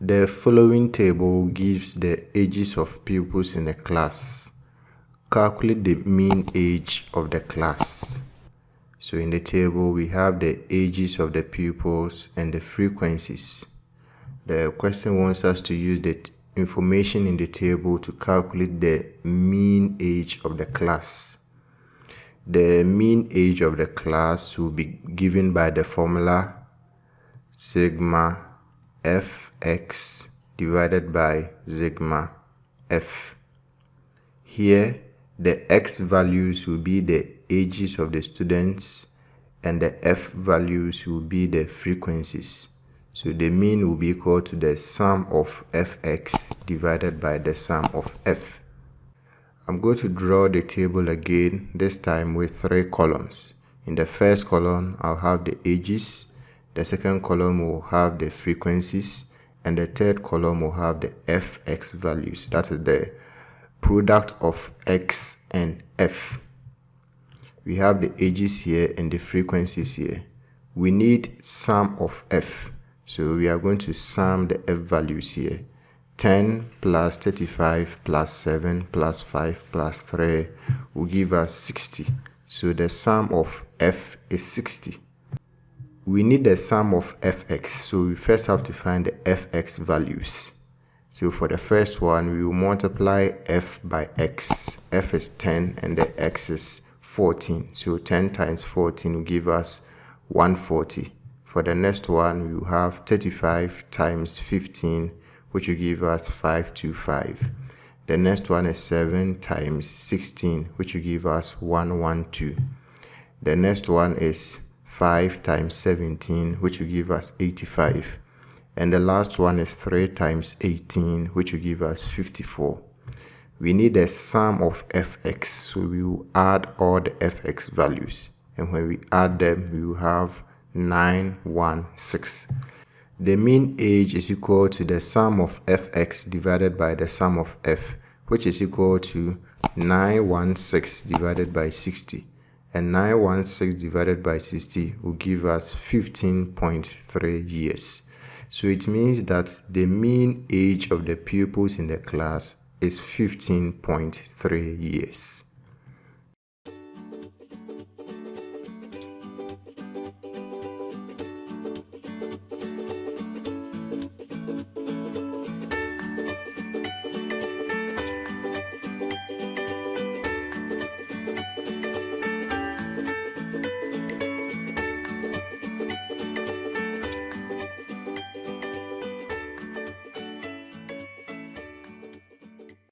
The following table gives the ages of pupils in a class. Calculate the mean age of the class. So in the table, we have the ages of the pupils and the frequencies. The question wants us to use the information in the table to calculate the mean age of the class. The mean age of the class will be given by the formula sigma fx divided by sigma f. Here, the x values will be the ages of the students and the f values will be the frequencies. So the mean will be equal to the sum of fx divided by the sum of f. I'm going to draw the table again, this time with 3 columns. In the first column, I'll have the ages. The second column will have the frequencies, and the third column will have the fx values. That is the product of x and f. We have the ages here and the frequencies here. We need sum of f. So we are going to sum the f values here. 10 plus 35 plus 7 plus 5 plus 3 will give us 60. So the sum of f is 60. We need the sum of fx, so we first have to find the fx values. So for the first one, we will multiply f by x. F is 10 and the x is 14. So 10 times 14 will give us 140. For the next one, we will have 35 times 15, which will give us 525. The next one is 7 times 16, which will give us 112. The next one is 5 times 17, which will give us 85. And the last one is 3 times 18, which will give us 54. We need the sum of fx, so we will add all the fx values. And when we add them, we will have 916. The mean age is equal to the sum of fx divided by the sum of f, which is equal to 916 divided by 60. And 916 divided by 60 will give us 15.3 years. So it means that the mean age of the pupils in the class is 15.3 years.